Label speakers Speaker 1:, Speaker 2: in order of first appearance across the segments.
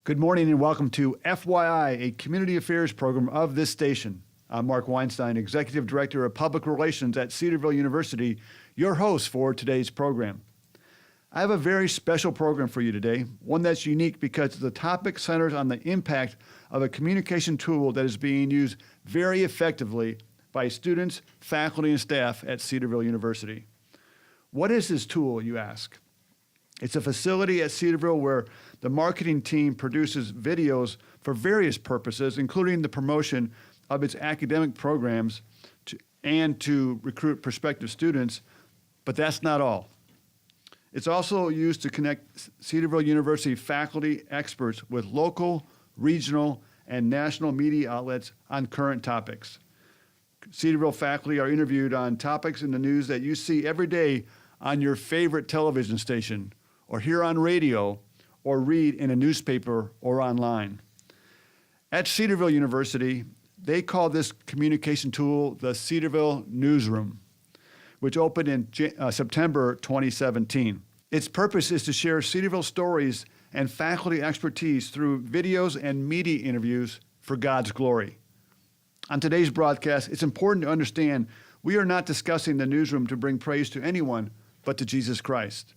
Speaker 1: Good morning and welcome to FYI, a community affairs program of this station. I'm Mark Weinstein, Executive Director of Public Relations at Cedarville University, your host for today's program. I have a very special program for you today, one that's unique because the topic centers on the impact of a communication tool that is being used very effectively by students, faculty, and staff at Cedarville University. What is this tool, you ask? It's a facility at Cedarville where the marketing team produces videos for various purposes, including the promotion of its academic programs and to recruit prospective students, but that's not all. It's also used to connect Cedarville University faculty experts with local, regional, and national media outlets on current topics. Cedarville faculty are interviewed on topics in the news that you see every day on your favorite television station, or hear on radio, or read in a newspaper or online. At Cedarville University, they call this communication tool the Cedarville Newsroom, which opened in September 2017. Its purpose is to share Cedarville stories and faculty expertise through videos and media interviews for God's glory. On today's broadcast, it's important to understand we are not discussing the newsroom to bring praise to anyone but to Jesus Christ.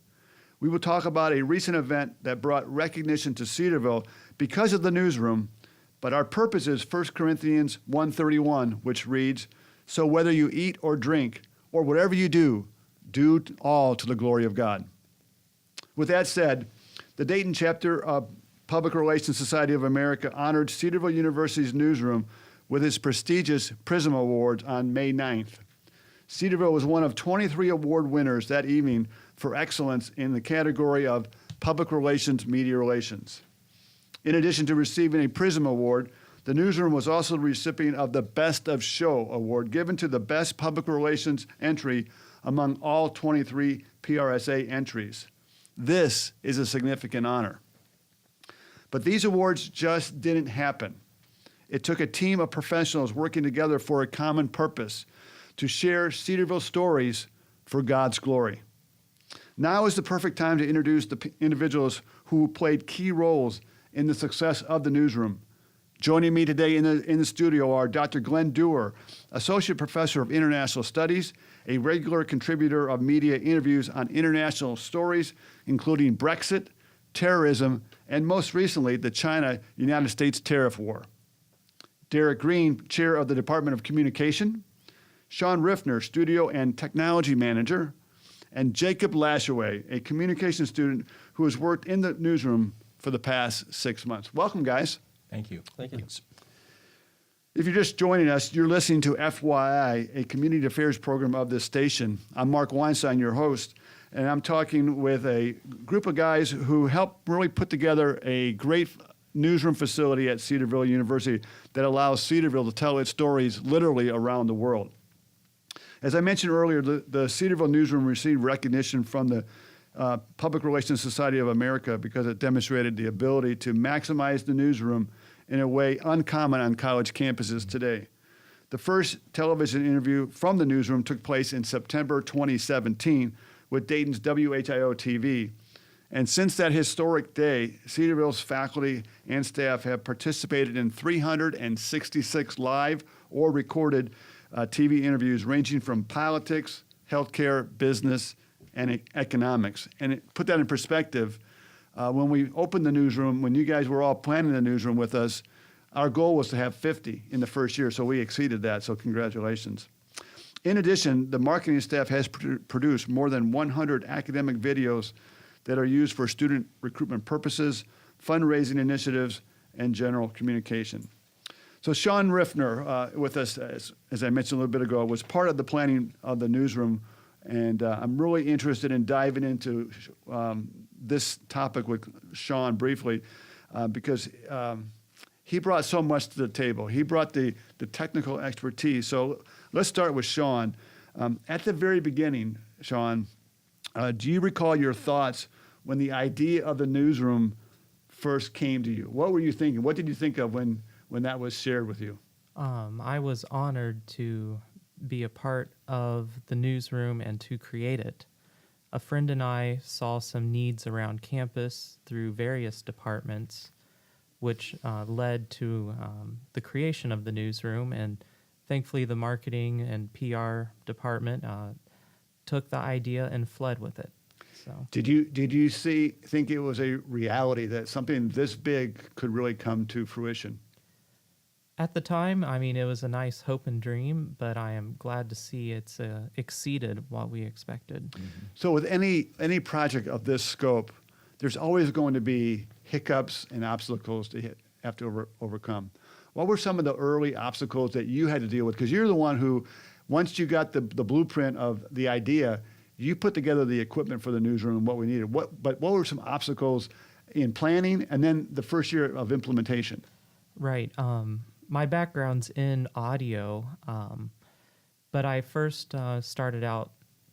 Speaker 1: We will talk about a recent event that brought recognition to Cedarville because of the newsroom, but our purpose is 1 Corinthians 1:31, which reads, "So whether you eat or drink, or whatever you do, do all to the glory of God." With that said, the Dayton Chapter of Public Relations Society of America honored Cedarville University's newsroom with its prestigious PRism Awards on May 9th. Cedarville was one of 23 award winners that evening for excellence in the category of Public Relations Media Relations. In addition to receiving a PRism Award, the newsroom was also the recipient of the Best of Show Award given to the best public relations entry among all 23 PRSA entries. This is a significant honor. But these awards just didn't happen. It took a team of professionals working together for a common purpose, to share Cedarville stories for God's glory. Now is the perfect time to introduce the individuals who played key roles in the success of the newsroom. Joining me today in the studio are Dr. Glenn Dewar, Associate Professor of International Studies, a regular contributor of media interviews on international stories, including Brexit, terrorism, and most recently, the China-United States tariff war. Derek Green, Chair of the Department of Communication, Sean Riffner, Studio and Technology Manager, and Jacob Lashaway, a communication student who has worked in the newsroom for the past 6 months. Welcome, guys.
Speaker 2: Thank you.
Speaker 3: Thank you.
Speaker 1: If you're just joining us, you're listening to FYI, a community affairs program of this station. I'm Mark Weinstein, your host, and I'm talking with a group of guys who helped really put together a great newsroom facility at Cedarville University that allows Cedarville to tell its stories literally around the world. As I mentioned earlier, the Cedarville Newsroom received recognition from the Public Relations Society of America because it demonstrated the ability to maximize the newsroom in a way uncommon on college campuses today. The first television interview from the newsroom took place in September 2017 with Dayton's WHIO-TV. And since that historic day, Cedarville's faculty and staff have participated in 366 live or recorded TV interviews ranging from politics, healthcare, business, and economics. And put that in perspective, when we opened the newsroom, when you guys were all planning the newsroom with us, our goal was to have 50 in the first year, so we exceeded that, so congratulations. In addition, the marketing staff has produced more than 100 academic videos that are used for student recruitment purposes, fundraising initiatives, and general communication. So Sean Riffner, with us, as I mentioned a little bit ago, was part of the planning of the newsroom, and I'm really interested in diving into this topic with Sean briefly because he brought so much to the table. He brought the technical expertise. So let's start with Sean. At the very beginning, Sean, do you recall your thoughts when the idea of the newsroom first came to you? What were you thinking? What did you think of when that was shared with you?
Speaker 3: I was honored to be a part of the newsroom and to create it. A friend and I saw some needs around campus through various departments which led to the creation of the newsroom. And thankfully, the marketing and PR department took the idea and fled with it. So,
Speaker 1: Did you think it was a reality that something this big could really come to fruition?
Speaker 3: at the time, I mean, it was a nice hope and dream, but I am glad to see it's exceeded what we expected.
Speaker 1: So with any project of this scope, there's always going to be hiccups and obstacles to have to overcome. What were some of the early obstacles that you had to deal with? Because you're the one who, once you got the blueprint of the idea, you put together the equipment for the newsroom and what we needed. But what were some obstacles in planning and then the first year of implementation?
Speaker 3: Right. My background's in audio, but I first started out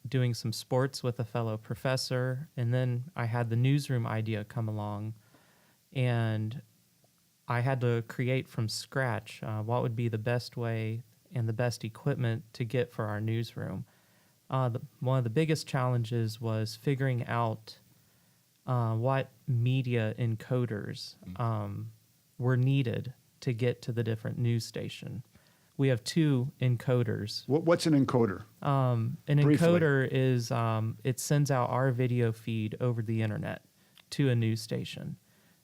Speaker 3: doing some sports with a fellow professor, and then I had the newsroom idea come along, and I had to create from scratch what would be the best way and the best equipment to get for our newsroom. One of the biggest challenges was figuring out what media encoders were needed to get to the different news station. We have two encoders.
Speaker 1: What's an encoder?
Speaker 3: An
Speaker 1: Briefly.
Speaker 3: encoder is it sends out our video feed over the internet to a news station,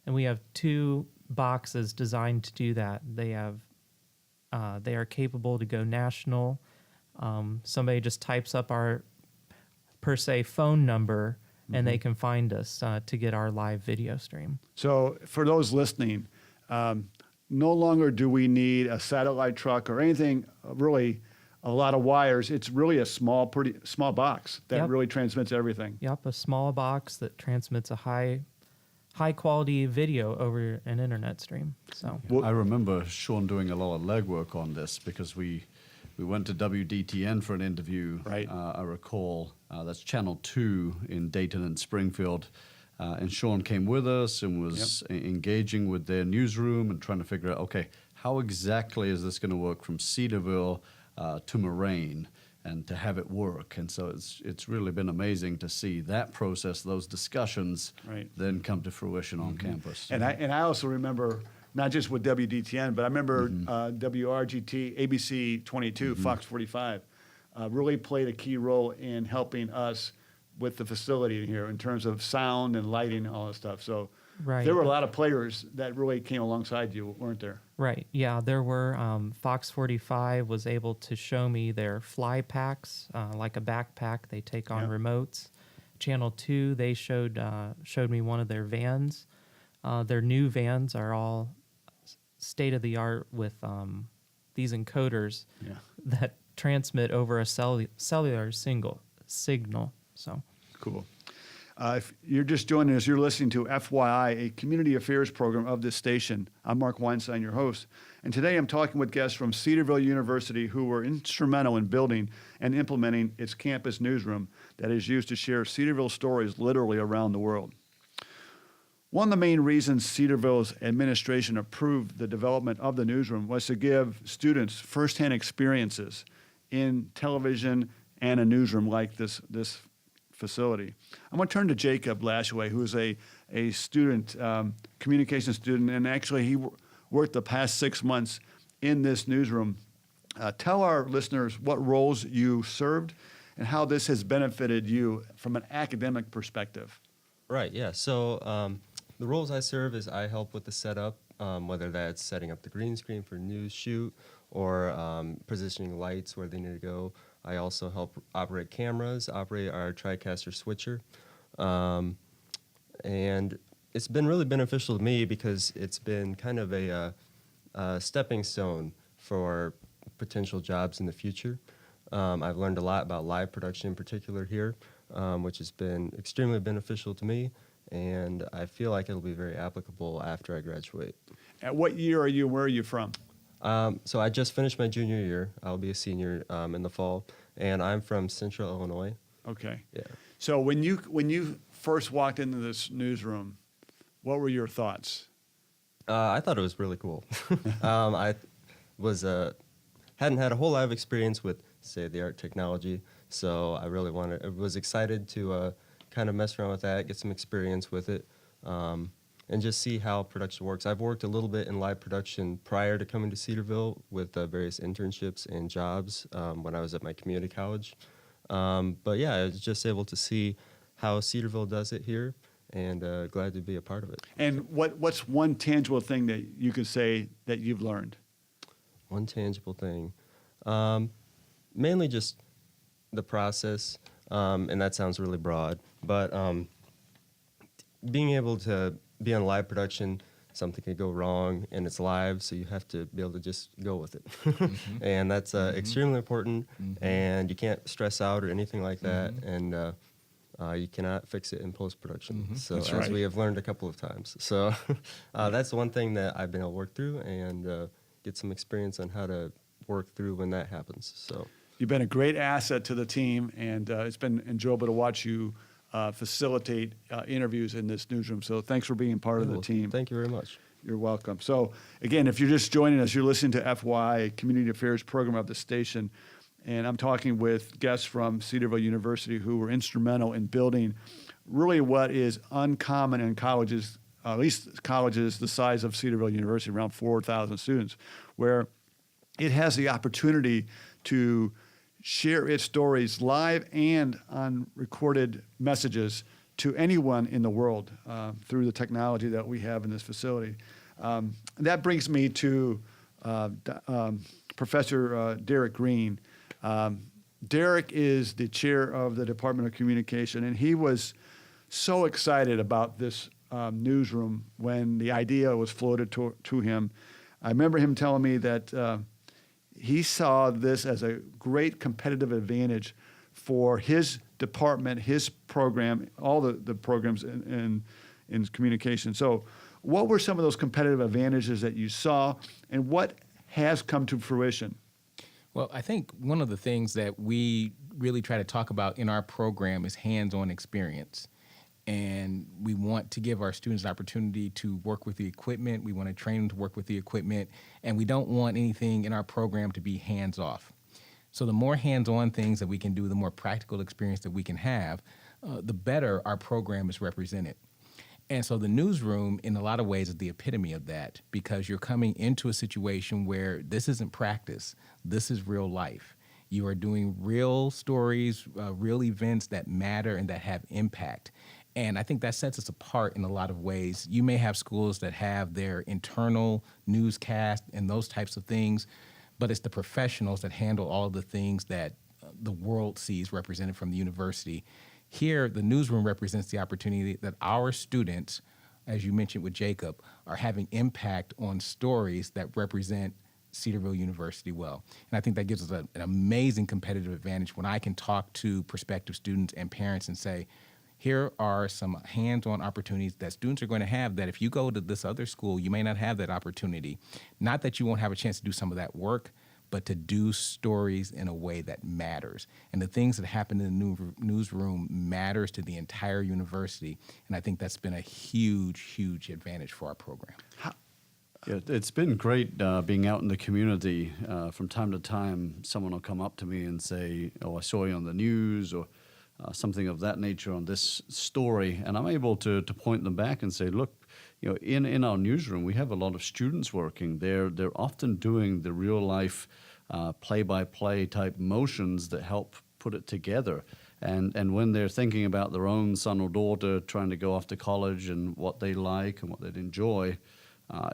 Speaker 3: and we have two boxes designed to do that. They are capable to go national. Somebody just types up our per se phone number, and they can find us to get our live video stream.
Speaker 1: So for those listening, no longer do we need a satellite truck or anything, really a lot of wires. It's really a pretty small box that
Speaker 3: Yep.
Speaker 1: really transmits everything.
Speaker 3: Yep, a small box that transmits a high quality video over an internet stream. So
Speaker 1: Well-
Speaker 2: I remember Sean doing a lot of legwork on this because we went to WDTN for an interview.
Speaker 1: Right.
Speaker 2: I recall that's Channel 2 in Dayton and Springfield. And Sean came with us and was engaging with their newsroom and trying to figure out, okay, how exactly is this going to work from Cedarville to Moraine and to have it work? And so it's really been amazing to see that process, those discussions,
Speaker 1: Right.
Speaker 2: then come to fruition on campus.
Speaker 1: And I also remember, not just with WDTN, but I remember WRGT, ABC 22, Fox 45, really played a key role in helping us with the facility here in terms of sound and lighting and all that stuff. So
Speaker 3: Right.
Speaker 1: there were a lot of players that really came alongside you, weren't there?
Speaker 3: right, yeah, there were Fox 45 was able to show me their fly packs, like a backpack they take on
Speaker 1: Yeah.
Speaker 3: remotes. Channel 2, they showed me one of their vans. Their new vans are all state of the art with these encoders
Speaker 1: Yeah.
Speaker 3: that transmit over a cellular signal. So
Speaker 1: Cool. If you're just joining us, you're listening to FYI, a community affairs program of this station. I'm Mark Weinstein, your host. And today I'm talking with guests from Cedarville University who were instrumental in building and implementing its campus newsroom that is used to share Cedarville stories literally around the world. One of the main reasons Cedarville's administration approved the development of the newsroom was to give students firsthand experiences in television and a newsroom like this facility. I'm going to turn to Jacob Lashaway, who is a student, communication student, and actually he worked the past 6 months in this newsroom. Tell our listeners what roles you served and how this has benefited you from an academic perspective.
Speaker 4: Right, yeah. So the roles I serve is I help with the setup, whether that's setting up the green screen for news shoot or positioning lights where they need to go. I also help operate cameras, operate our TriCaster switcher. And it's been really beneficial to me because it's been kind of a stepping stone for potential jobs in the future. I've learned a lot about live production in particular here, which has been extremely beneficial to me, and I feel like it'll be very applicable after I graduate.
Speaker 1: At what year are you? Where are you from?
Speaker 4: So I just finished my junior year. I'll be a senior in the fall, and I'm from Central Illinois.
Speaker 1: Okay.
Speaker 4: Yeah.
Speaker 1: So when you first walked into this newsroom, what were your thoughts?
Speaker 4: I thought it was really cool. I was hadn't had a whole lot of experience with state-of-the-art technology, so I was excited to kind of mess around with that, get some experience with it. and just see how production works. I've worked a little bit in live production prior to coming to Cedarville with various internships and jobs when I was at my community college. But yeah, I was just able to see how Cedarville does it here, and glad to be a part of it.
Speaker 1: And what's one tangible thing that you could say that you've learned?
Speaker 4: One tangible thing. Mainly just the process, and that sounds really broad, but being able to be on live production, something could go wrong, and it's live, so you have to be able to just go with it. And that's extremely important, and you can't stress out or anything like that, and you cannot fix it in post-production. So
Speaker 1: That's
Speaker 4: as
Speaker 1: right.
Speaker 4: we have learned a couple of times. So that's one thing that I've been able to work through and get some experience on how to work through when that happens. So
Speaker 1: You've been a great asset to the team, and it's been enjoyable to watch you facilitate interviews in this newsroom. So thanks for being part of the
Speaker 4: well,
Speaker 1: team.
Speaker 4: thank you very much.
Speaker 1: You're welcome. So again, if you're just joining us, you're listening to FY, Community Affairs program of the station, and I'm talking with guests from Cedarville University who were instrumental in building really what is uncommon in colleges, at least colleges the size of Cedarville University, around 4,000 students, where it has the opportunity to share its stories live and on recorded messages to anyone in the world through the technology that we have in this facility. That brings me to Professor Derek Green. Derek is the chair of the Department of Communication, and he was so excited about this newsroom when the idea was floated to him. I remember him telling me that he saw this as a great competitive advantage for his department, his program, all the programs in communication. So what were some of those competitive advantages that you saw, and what has come to fruition?
Speaker 5: Well, I think one of the things that we really try to talk about in our program is hands-on experience. And we want to give our students an opportunity to work with the equipment. We want to train them to work with the equipment. And we don't want anything in our program to be hands-off. So the more hands-on things that we can do, the more practical experience that we can have, the better our program is represented. And so the newsroom, in a lot of ways, is the epitome of that, because you're coming into a situation where this isn't practice. This is real life. You are doing real stories, real events that matter and that have impact. And I think that sets us apart in a lot of ways. You may have schools that have their internal newscast and those types of things, but it's the professionals that handle all of the things that the world sees represented from the university. Here, the newsroom represents the opportunity that our students, as you mentioned with Jacob, are having impact on stories that represent Cedarville University well. And I think that gives us an amazing competitive advantage when I can talk to prospective students and parents and say, here are some hands-on opportunities that students are going to have that if you go to this other school, you may not have that opportunity. Not that you won't have a chance to do some of that work, but to do stories in a way that matters. And the things that happen in the newsroom matters to the entire university. And I think that's been a huge, huge advantage for our program.
Speaker 2: Yeah, it's been great being out in the community. From time to time, someone will come up to me and say, oh, I saw you on the news, or something of that nature on this story, and I'm able to point them back and say, look, you know, in our newsroom, we have a lot of students working. They're often doing the real life play-by-play type motions that help put it together. And when they're thinking about their own son or daughter trying to go off to college and what they like and what they'd enjoy,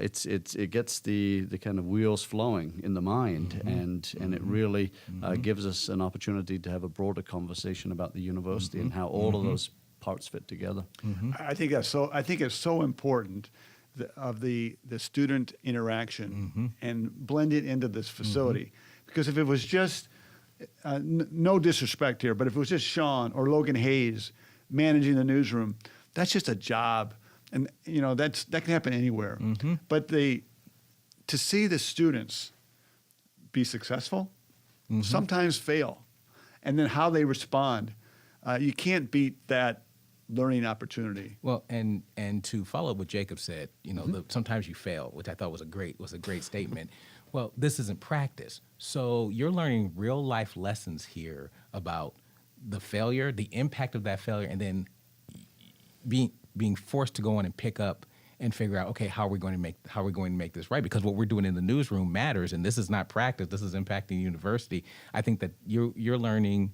Speaker 2: it gets the kind of wheels flowing in the mind, and it really gives us an opportunity to have a broader conversation about the university and how all of those parts fit together.
Speaker 1: I think that's so. I think it's so important of the student interaction and blend it into this facility, because if it was just no disrespect here, but if it was just Sean or Logan Hayes managing the newsroom, that's just a job. And you know that can happen anywhere, but to see the students be successful, sometimes fail, and then how they respond, you can't beat that learning opportunity.
Speaker 5: Well, and to follow up what Jacob said, you know, sometimes you fail, which I thought was a great statement. Well, this isn't practice, so you're learning real life lessons here about the failure, the impact of that failure, and then being forced to go on and pick up and figure out, okay, how are we going to make this right? Because what we're doing in the newsroom matters, and this is not practice. This is impacting the university. I think that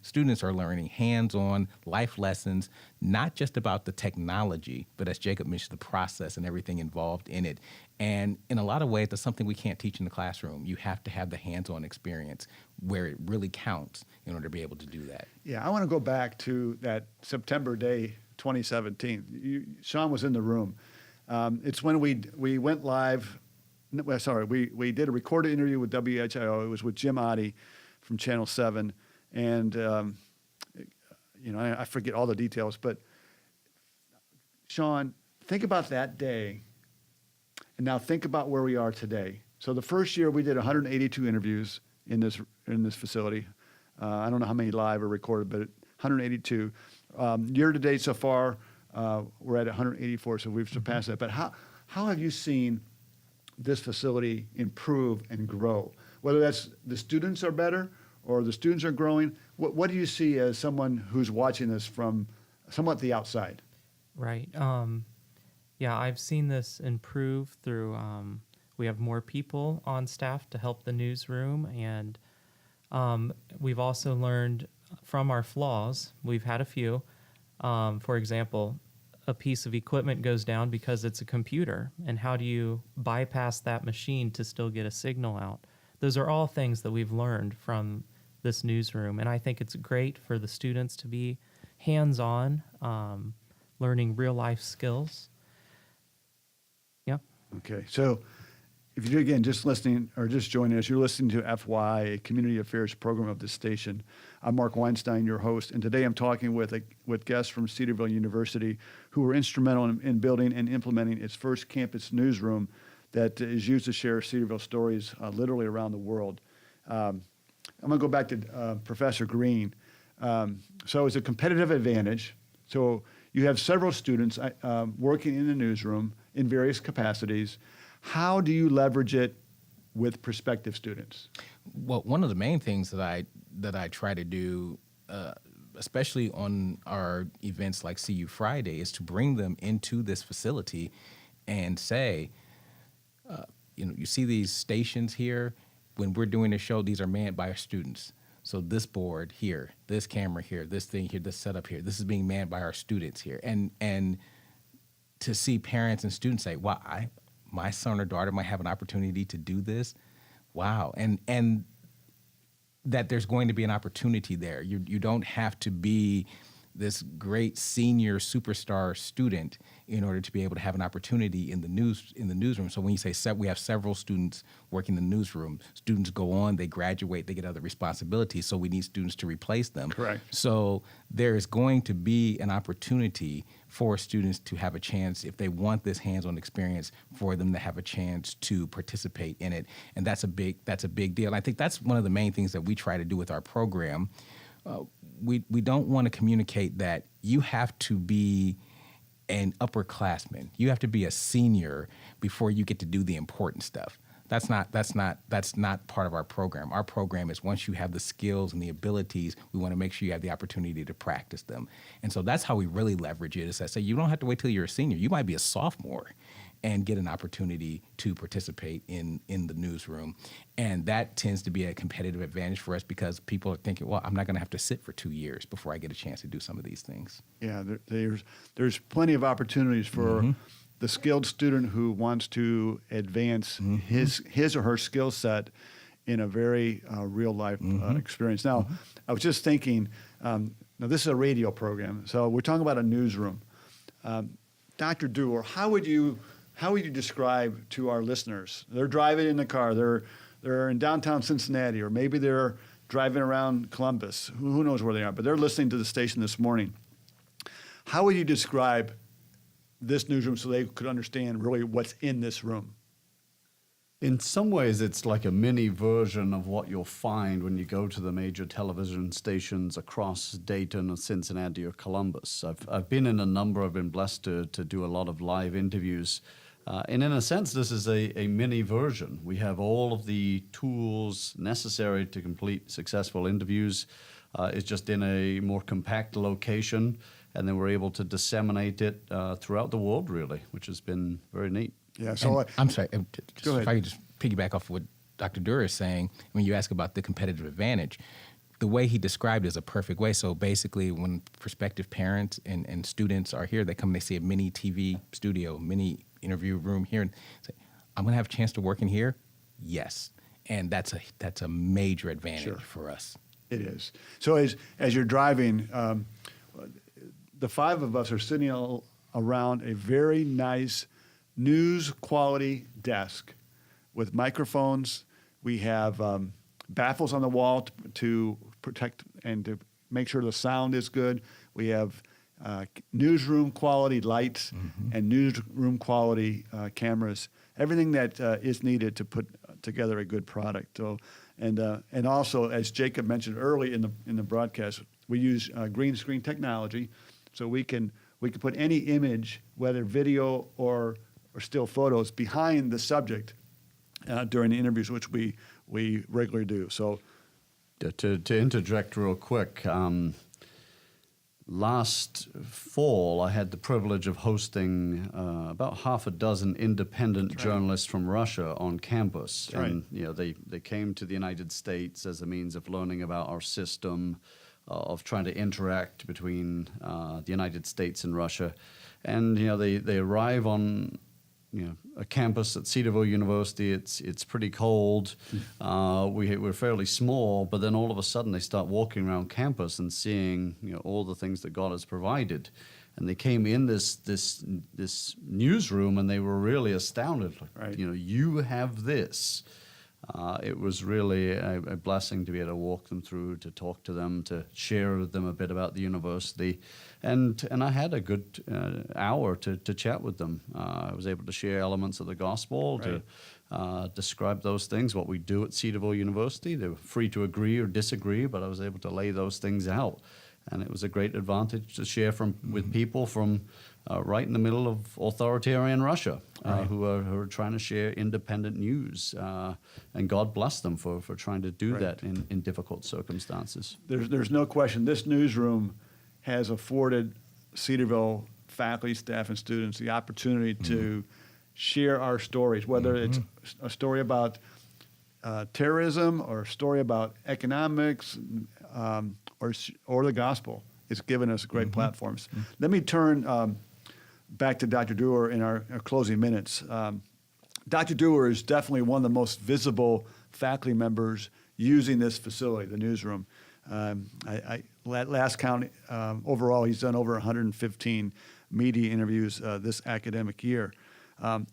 Speaker 5: students are learning hands-on life lessons, not just about the technology, but as Jacob mentioned, the process and everything involved in it. And in a lot of ways, that's something we can't teach in the classroom. You have to have the hands-on experience where it really counts in order to be able to do that.
Speaker 1: Yeah, I want to go back to that September day, 2017. Sean was in the room. It's when we went live. We did a recorded interview with WHIO. It was with Jim Oddie from Channel 7. And, I forget all the details. But, Sean, think about that day. And now think about where we are today. So the first year we did 182 interviews in this facility. I don't know how many live or recorded, but 182. Year to date so far, we're at 184, so we've surpassed that. But how have you seen this facility improve and grow? Whether that's the students are better or the students are growing, what do you see as someone who's watching this from somewhat the outside?
Speaker 3: Right. Yeah, I've seen this improve through, we have more people on staff to help the newsroom, and we've also learned from our flaws. We've had a few. For example, a piece of equipment goes down because it's a computer, and how do you bypass that machine to still get a signal out? Those are all things that we've learned from this newsroom, and I think it's great for the students to be hands-on, learning real-life skills. Yeah.
Speaker 1: Okay, so if you're, again, just listening or just joining us, you're listening to FY, a community affairs program of this station. I'm Mark Weinstein, your host, and today I'm talking with guests from Cedarville University who were instrumental in building and implementing its first campus newsroom that is used to share Cedarville stories literally around the world. I'm going to go back to Professor Green. So it's a competitive advantage. So you have several students working in the newsroom in various capacities. How do you leverage it with prospective students?
Speaker 5: Well, one of the main things that I try to do, especially on our events like CU Friday, is to bring them into this facility and say, you see these stations here. When we're doing a show, these are manned by our students. So this board here, this camera here, this thing here, this setup here, this is being manned by our students here. And to see parents and students say, wow, my son or daughter might have an opportunity to do this. Wow. And that there's going to be an opportunity there. You don't have to be this great senior superstar student in order to be able to have an opportunity in the newsroom. So when you say we have several students working in the newsroom, students go on, they graduate, they get other responsibilities, so we need students to replace them.
Speaker 1: Correct.
Speaker 5: So there is going to be an opportunity for students to have a chance, if they want this hands-on experience, for them to have a chance to participate in it. And that's a big deal. I think that's one of the main things that we try to do with our program. We don't want to communicate that you have to be an upperclassman. You have to be a senior before you get to do the important stuff. That's not part of our program. Our program is once you have the skills and the abilities, we want to make sure you have the opportunity to practice them. And so that's how we really leverage it, is I say you don't have to wait till you're a senior. You might be a sophomore and get an opportunity to participate in the newsroom. And that tends to be a competitive advantage for us because people are thinking, well, I'm not going to have to sit for 2 years before I get a chance to do some of these things.
Speaker 1: Yeah, there's plenty of opportunities for the skilled student who wants to advance his or her skill set in a very real life experience. Now, I was just thinking, now this is a radio program, so we're talking about a newsroom. Dr. Dewar, how would you describe to our listeners? They're driving in the car. They're in downtown Cincinnati, or maybe they're driving around Columbus. Who knows where they are? But they're listening to the station this morning. How would you describe this newsroom so they could understand really what's in this room?
Speaker 2: In some ways, it's like a mini version of what you'll find when you go to the major television stations across Dayton or Cincinnati or Columbus. I've been in a number. I've been blessed to do a lot of live interviews. And in a sense, this is a mini version. We have all of the tools necessary to complete successful interviews. It's just in a more compact location. and then we're able to disseminate it throughout the world, really, which has been very neat.
Speaker 1: Yeah. So
Speaker 5: And I'm sorry,
Speaker 1: Go ahead.
Speaker 5: if I could just piggyback off what Dr. Durer is saying, when you ask about the competitive advantage, the way he described it is a perfect way. So basically, when prospective parents and students are here, they come, they see a mini TV studio, mini interview room here, and say, I'm going to have a chance to work in here? Yes. And that's a major advantage for us.
Speaker 1: it is. So as you're driving, the five of us are sitting around a very nice news quality desk with microphones. We have baffles on the wall to protect and to make sure the sound is good. We have newsroom quality lights and newsroom quality cameras. Everything that is needed to put together a good product. So, and also, as Jacob mentioned early in the broadcast, we use green screen technology, so we can put any image, whether video or still photos, behind the subject during the interviews, which we regularly do. So,
Speaker 2: To interject real quick, last fall I had the privilege of hosting about half a dozen independent journalists from Russia on campus.
Speaker 1: Right.
Speaker 2: And they came to the United States as a means of learning about our system, of trying to interact between the United States and Russia. And they arrive on a campus at Cedarville University. It's pretty cold. We're fairly small, but then all of a sudden they start walking around campus and seeing all the things that God has provided. And they came in this newsroom and they were really astounded. Like,
Speaker 1: Right.
Speaker 2: You have this. It was really a blessing to be able to walk them through, to talk to them, to share with them a bit about the university. And I had a good hour to chat with them. I was able to share elements of the gospel,
Speaker 1: Right.
Speaker 2: to describe those things, what we do at Cedarville University. They were free to agree or disagree, but I was able to lay those things out. And it was a great advantage to share with people from right in the middle of authoritarian Russia, who are trying to share independent news. And God bless them for trying to do
Speaker 1: Right.
Speaker 2: that in difficult circumstances.
Speaker 1: there's no question this newsroom has afforded Cedarville faculty, staff, and students the opportunity to share our stories, whether it's a story about terrorism or a story about economics or the gospel. It's given us great platforms. Let me turn back to Dr. Durer in our closing minutes. Dr. Durer is definitely one of the most visible faculty members using this facility, the newsroom. Last count, overall, he's done over 115 media interviews this academic year.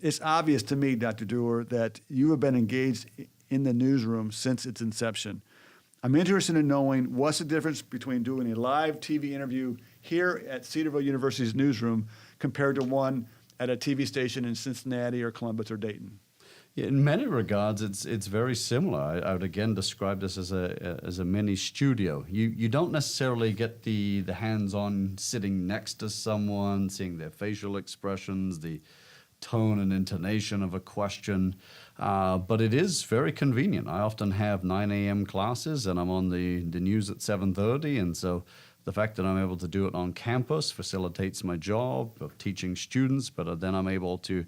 Speaker 1: It's obvious to me, Dr. Durer, that you have been engaged in the newsroom since its inception. I'm interested in knowing what's the difference between doing a live TV interview here at Cedarville University's newsroom compared to one at a TV station in Cincinnati or Columbus or Dayton.
Speaker 2: Yeah, in many regards, it's very similar. I would again describe this as a mini studio. You don't necessarily get the hands-on sitting next to someone, seeing their facial expressions, the tone and intonation of a question, but it is very convenient. I often have 9 a.m. classes, and I'm on the news at 7:30, and so the fact that I'm able to do it on campus facilitates my job of teaching students, but then I'm able to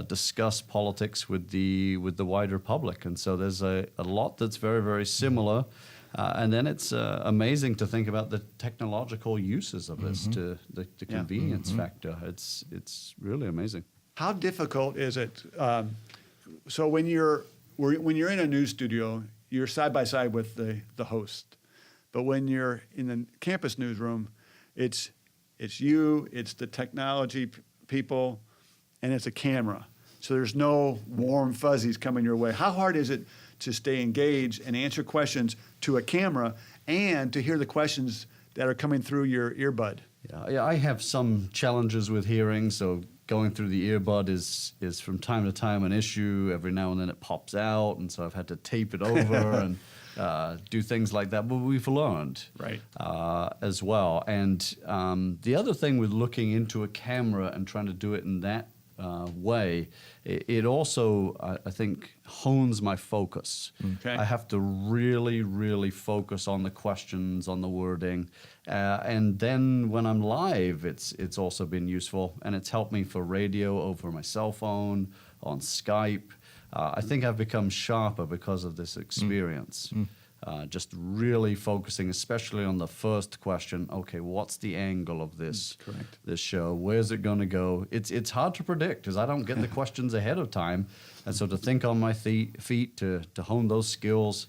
Speaker 2: discuss politics with the wider public. And so there's a lot that's very, very similar. And then it's amazing to think about the technological uses of this, to the convenience factor. It's really amazing.
Speaker 1: How difficult is it? So when you're in a news studio, you're side by side with the host. But when you're in the campus newsroom, it's you, it's the technology people, and it's a camera. So there's no warm fuzzies coming your way. How hard is it to stay engaged and answer questions to a camera and to hear the questions that are coming through your earbud?
Speaker 2: Yeah, I have some challenges with hearing, so going through the earbud is from time to time an issue. Every now and then it pops out, and so I've had to tape it over and do things like that. But we've learned as well. And the other thing with looking into a camera and trying to do it in that way, it also, I think, hones my focus.
Speaker 1: Okay.
Speaker 2: I have to really, really focus on the questions, on the wording. And then when I'm live, it's also been useful. And it's helped me for radio over my cell phone, on Skype. I think I've become sharper because of this experience. Just really focusing, especially on the first question. Okay, what's the angle of this this show? Where's it going to go? It's hard to predict because I don't get the questions ahead of time, and so to think on my feet, to hone those skills,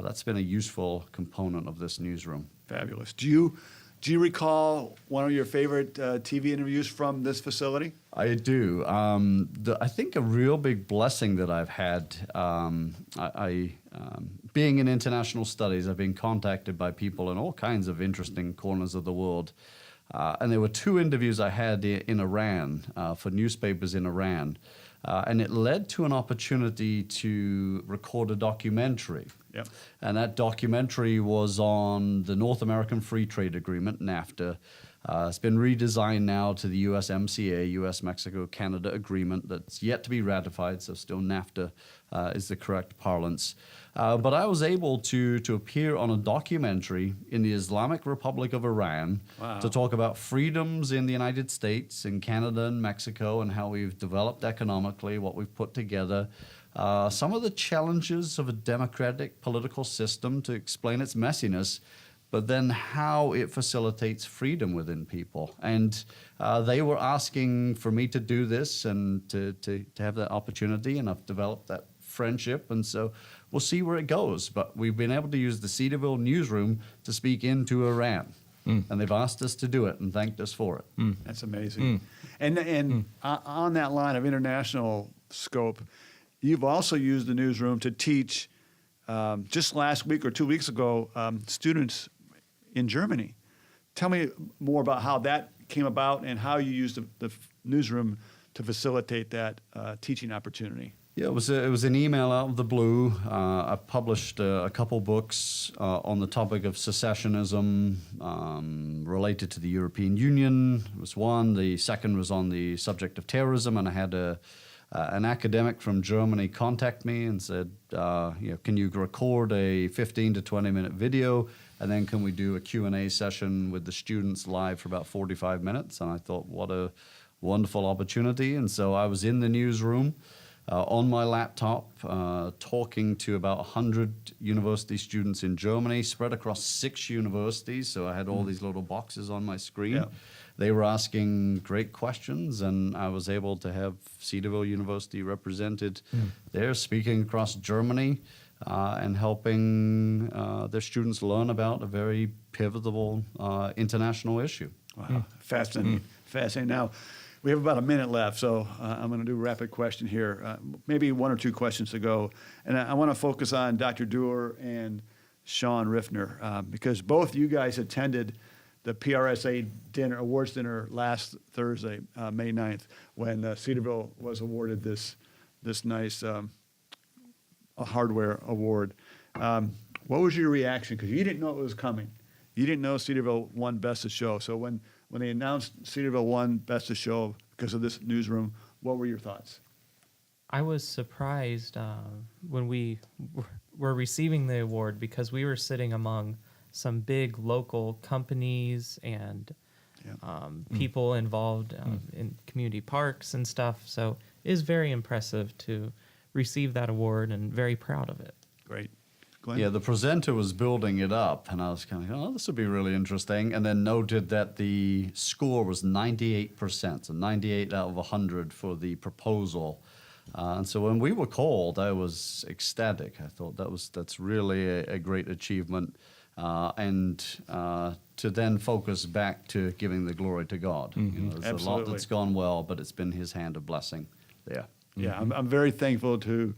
Speaker 2: that's been a useful component of this newsroom.
Speaker 1: Fabulous. Do you recall one of your favorite TV interviews from this facility?
Speaker 2: I do. I think a real big blessing that I've had, being in international studies, I've been contacted by people in all kinds of interesting corners of the world. And there were 2 interviews I had in Iran for newspapers in Iran. And it led to an opportunity to record a documentary.
Speaker 1: Yep.
Speaker 2: And that documentary was on the North American Free Trade Agreement, NAFTA. It's been redesigned now to the USMCA, US-Mexico-Canada agreement that's yet to be ratified, so still NAFTA is the correct parlance. But I was able to appear on a documentary in the Islamic Republic of Iran to talk about freedoms in the United States, in Canada and Mexico, and how we've developed economically, what we've put together. Some of the challenges of a democratic political system, to explain its messiness, but then how it facilitates freedom within people. And they were asking for me to do this and to have that opportunity, and I've developed that friendship, and so we'll see where it goes. But we've been able to use the Cedarville Newsroom to speak into Iran. And they've asked us to do it and thanked us for it.
Speaker 1: That's amazing. And on that line of international scope, you've also used the newsroom to teach, just last week or 2 weeks ago, students in Germany. Tell me more about how that came about and how you used the newsroom to facilitate that teaching opportunity.
Speaker 2: Yeah, it was an email out of the blue. I published a couple books on the topic of secessionism related to the European Union. Was one. The second was on the subject of terrorism, and I had an academic from Germany contact me and said, can you record a 15 to 20 minute video, and then can we do a Q&A session with the students live for about 45 minutes? And I thought, what a wonderful opportunity. And so I was in the newsroom on my laptop, talking to about 100 university students in Germany, spread across 6 universities. So I had all these little boxes on my screen.
Speaker 1: Yeah.
Speaker 2: They were asking great questions, and I was able to have Cedarville University represented there, speaking across Germany and helping their students learn about a very pivotal international issue.
Speaker 1: Wow, fascinating. Fascinating. Now, we have about a minute left, so I'm going to do a rapid question here. Maybe 1 or 2 questions to go. And I want to focus on Dr. Dewar and Sean Riffner, because both you guys attended the PRSA awards dinner last Thursday, May 9th, when Cedarville was awarded this nice hardware award. What was your reaction? Because you didn't know it was coming. You didn't know Cedarville won Best of Show. So when they announced Cedarville won Best of Show because of this newsroom, what were your thoughts?
Speaker 3: I was surprised when we were receiving the award, because we were sitting among some big local companies and people involved in community parks and stuff. So it is very impressive to receive that award, and very proud of it.
Speaker 1: Great. Glenn?
Speaker 2: Yeah, the presenter was building it up, and I was kind of, this would be really interesting, and then noted that the score was 98%, so 98 out of 100 for the proposal. And so when we were called, I was ecstatic. I thought that's really a great achievement, and to then focus back to giving the glory to God. There's
Speaker 1: Absolutely.
Speaker 2: a lot that's gone well, but it's been His hand of blessing there.
Speaker 1: Yeah, I'm very thankful to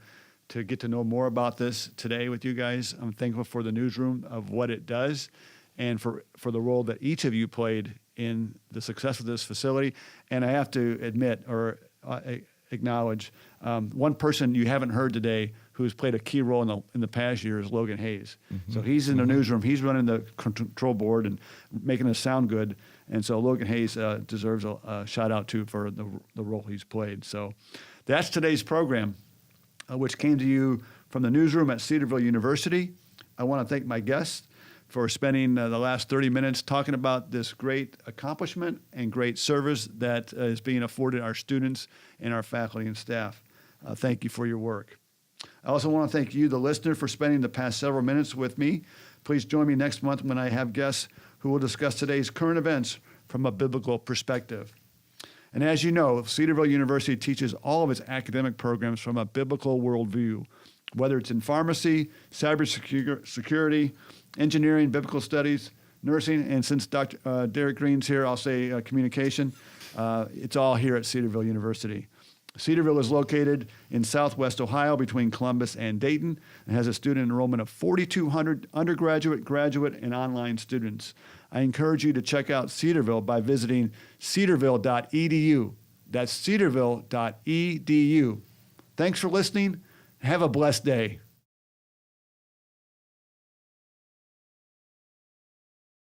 Speaker 1: get to know more about this today with you guys. I'm thankful for the newsroom of what it does, and for the role that each of you played in the success of this facility. And I have to admit, or acknowledge, one person you haven't heard today who's played a key role in the past year is Logan Hayes. So he's in the newsroom. He's running the control board and making us sound good. And so Logan Hayes deserves a shout out too for the role he's played. So that's today's program, which came to you from the newsroom at Cedarville University. I want to thank my guests for spending the last 30 minutes talking about this great accomplishment and great service that is being afforded our students and our faculty and staff. Thank you for your work. I also want to thank you, the listener, for spending the past several minutes with me. Please join me next month when I have guests who will discuss today's current events from a biblical perspective. And as you know, Cedarville University teaches all of its academic programs from a biblical worldview, whether it's in pharmacy, cybersecurity, engineering, biblical studies, nursing, and since Dr. Derek Green's here, I'll say communication. It's all here at Cedarville University. Cedarville is located in southwest Ohio between Columbus and Dayton and has a student enrollment of 4,200 undergraduate, graduate, and online students. I encourage you to check out Cedarville by visiting cedarville.edu. That's cedarville.edu. Thanks for listening. Have a blessed day.